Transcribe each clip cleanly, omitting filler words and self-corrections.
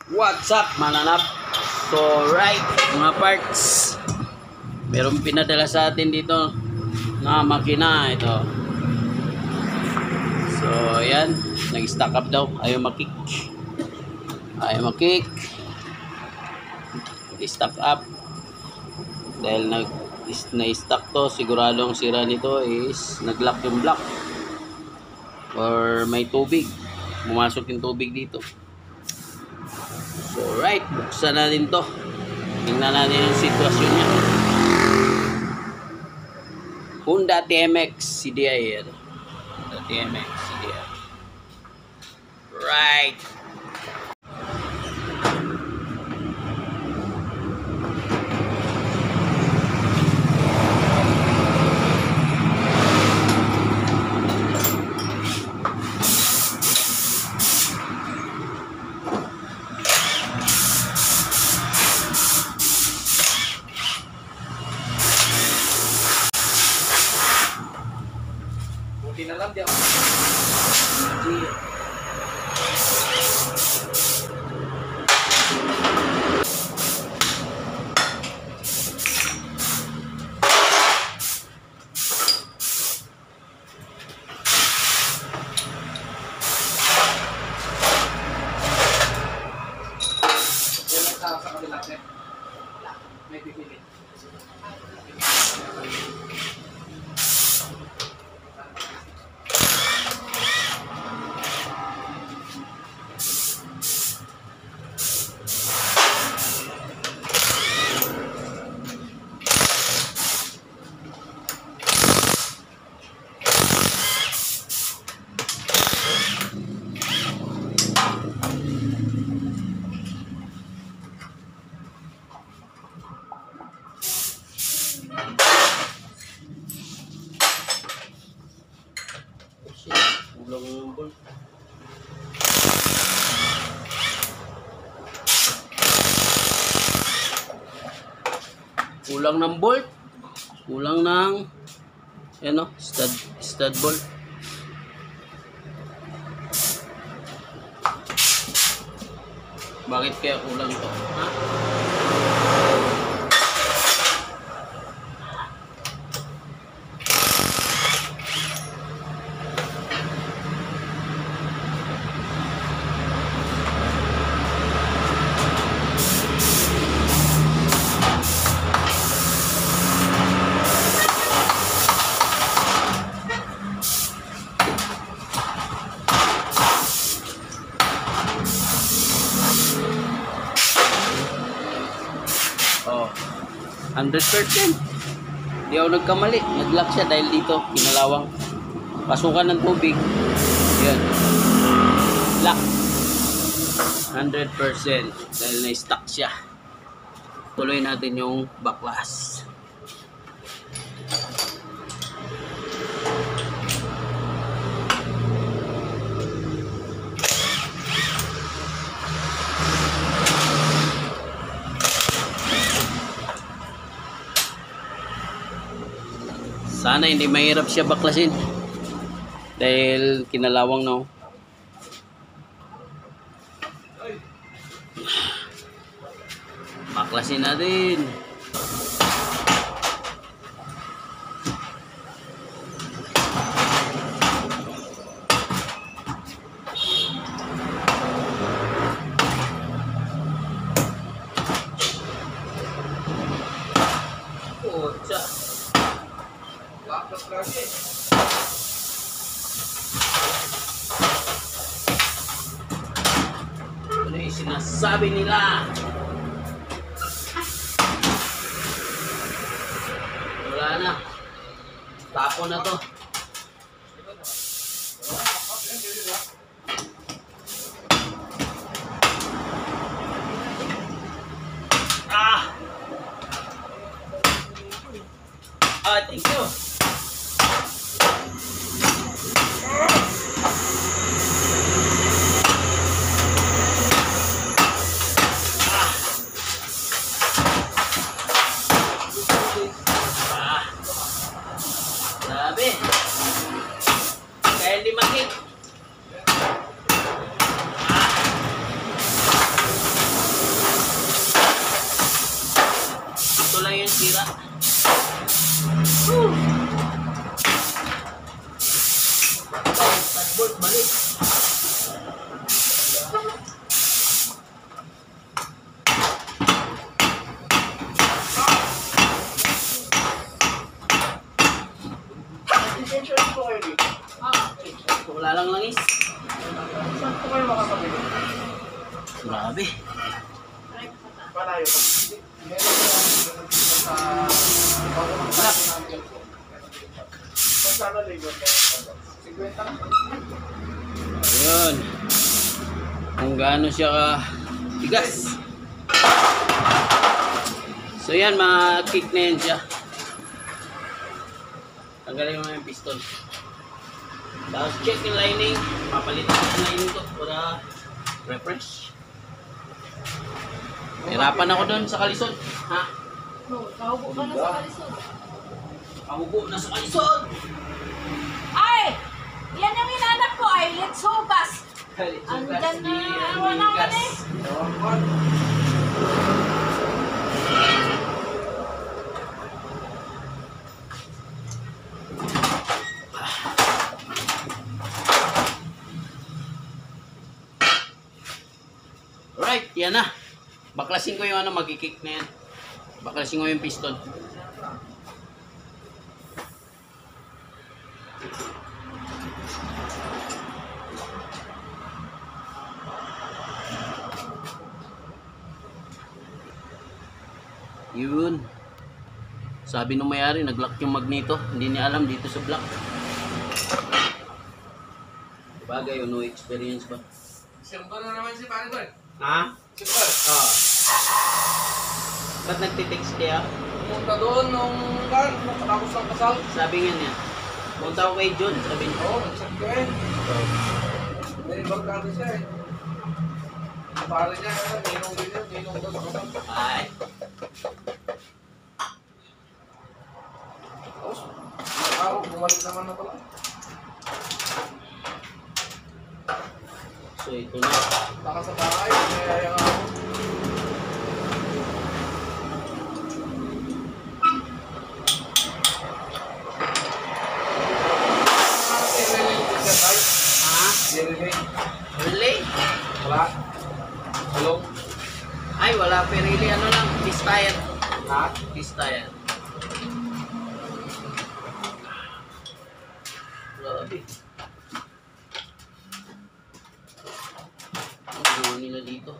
What's up, mananap? So right, mga parts, merong pinadala sa atin dito na makina ito. So ayan, nag-stack up daw, ayaw makik, stack up dahil na-stack to. Siguradong sira nito is nag-lock yung block or may tubig, pumasok yung tubig dito. So right, buksan natin to. Tingnan natin yung sitwasyon niya. Honda TMX CDI. Honda TMX CDI. Right. Buti na lang di ako. Sa kabila may pipili. Kulang ng bolt, kulang ng ano, stud bolt. Bakit kaya kulang to? Ha? Oh, 100%. Di ako nagkamali. Nag-lock siya dahil dito, kinalawang. Pasukan ng tubig. Yan. Lock. 100%. Dahil na-stuck siya. Tuloy natin yung baklas. Sana hindi mahirap siya baklasin dahil kinalawang na. Baklasin natin. Ocha. Ano yung sinasabi nila? Wala na. Tapo na to. Thank you. Grabe. Grabe. Palayo pa. Meron sa bagong black namin. Magkano ligon kayo? 50? Ayun. Kung gaano siya ka tigas. So yan, ma-kick na yan siya. Tanggalin mo yung piston. Tapos check yung lining. Papalitan ko yung lining ko para refresh. Hirapan ako doon sa kalisod. Ha? Kahubo ka na sa kalisod. Kahubo na sa kalisod! Ay! Yan yung inanap ko ay let's hugas. Andyan na. Wala ka na eh. Alright, yan na. Baklasin ko yung ano, magkikik na yan. Baklasin ko yung piston. Yun. Sabi nung may-ari, nag-lock yung magneto. Hindi niya alam dito sa block. Bagay, no experience ba? Simple na naman si Pangol. Ha? Simple. Oo. Ba't nagtitext kaya? Pumunta doon nung katapos ng kasal. Sabi nga niya. Punta ko kay John, sabi niya. Oo, nagsabi ko eh. May barkada siya eh. Pare niya, ninong din yun, ninong doon sa kasal. Ay. Tapos, araw, bumalik naman na pala. So ito na. Baka sa bahay, may ako. Ha? Relay? Wala. Hello? Ay, wala pa really. Ano lang, piece tire. Ha? Piece tire. Grabe. Ano nila dito?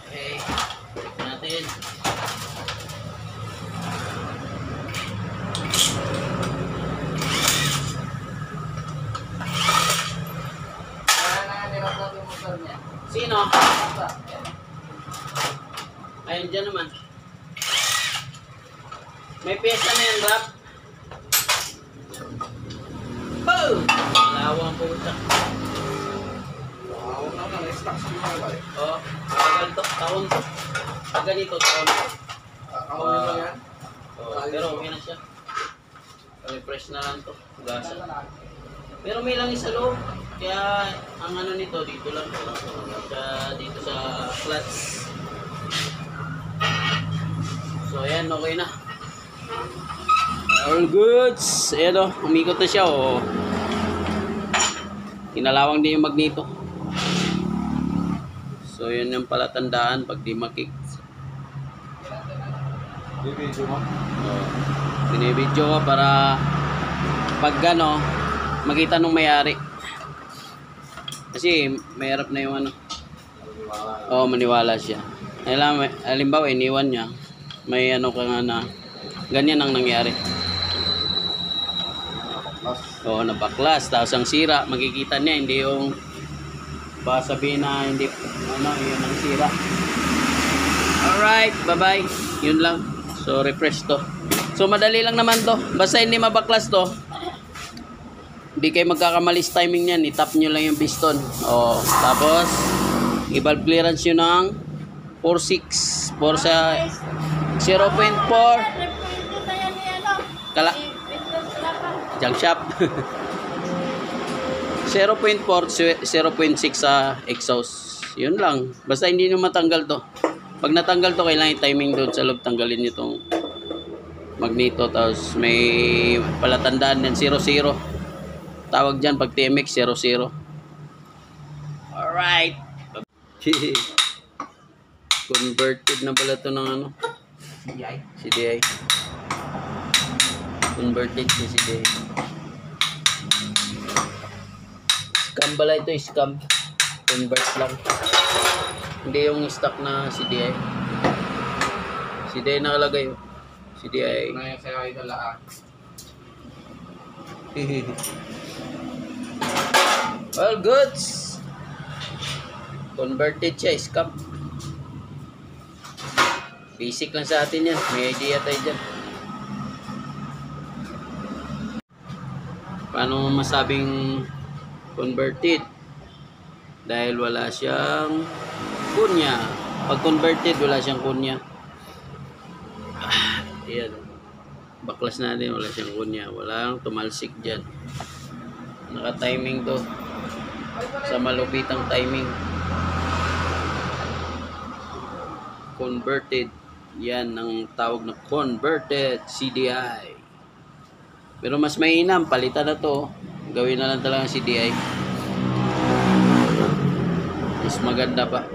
Okay. Check natin. Sino? Ayun dyan naman. May pyesa na yan, Rap. Oh! Lawang puta. Wow, na-stock sa mga ba eh. Oh, tagal to. Taon to. Ganito, taon to. Ako nyo yan? Oh, pero okay na siya. Refresh na lang to. Gasa. Pero may lang isa loob. Kaya ang ano nito dito lang dito sa clutch. So ayan, okay na. All goods. Ayan o, umikot na siya o. Kinalawang din yung magneto. So yun yung palatandaan pag di makik. Bibidyo mo? Binibidyo ko para pag ano, makita nung may-ari. Kasi mahirap na yung ano. Oo, maniwala siya. Halimbawa, iniwan niya. May ano ka nga na ganyan ang nangyari. Oo, nabaklas. Tapos ang sira, makikita niya, hindi yung baka sabihin na hindi, ano, yun ang sira. Alright, bye-bye. Yun lang. So, refresh to. So, madali lang naman to. Basta hindi mabaklas to. Hindi kayo magkakamali sa timing niyan. I-tap nyo lang yung piston. O, tapos, i-valve clearance nyo ng 4.6. 4 sa 0.4. Kala. Junk shop. 0.4, 0.6 sa exhaust. Yun lang. Basta hindi nyo matanggal to. Pag natanggal to, kailangan i-timing doon sa loob. Tanggalin nyo itong magneto. Tapos may palatandaan din 0.0. Tawag dyan pag TMX 00. Alright. Converted na pala ito ng ano? CDI. Converted si CDI. Scam pala ito, scam. Convert lang. Hindi yung stock na CDI. CDI nakalagay. CDI. Na yung sa'yo idol ah. All goods. Converted siya, scam. Basic lang sa atin yan. May idea tayo dyan. Paano masabing converted? Dahil wala siyang kunya. Pag converted, wala siyang kunya. Ayan. Baklas natin, wala siyang kunya. Walang tumalsik dyan. Naka-timing to. Sa malupitang timing. Converted. Yan ang tawag na converted CDI. Pero mas mainam, palitan na to. Gawin na lang talaga ang CDI. Mas maganda pa.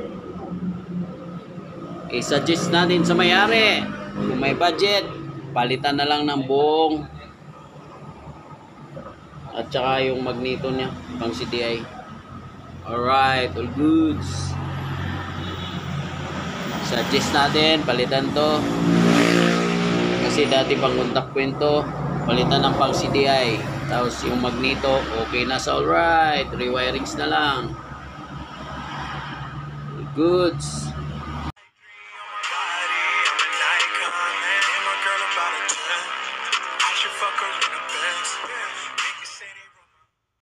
I-suggest natin sa may-ari. Kung may budget, palitan na lang ng buong at saka yung magneto niya pang CDI. Alright, all goods. Suggest natin, palitan to. Kasi dati pang contact point to, palitan ng pang CDI. Tapos yung magneto, okay na sa alright. Rewirings na lang. Goods. I should fuck her in the Benz.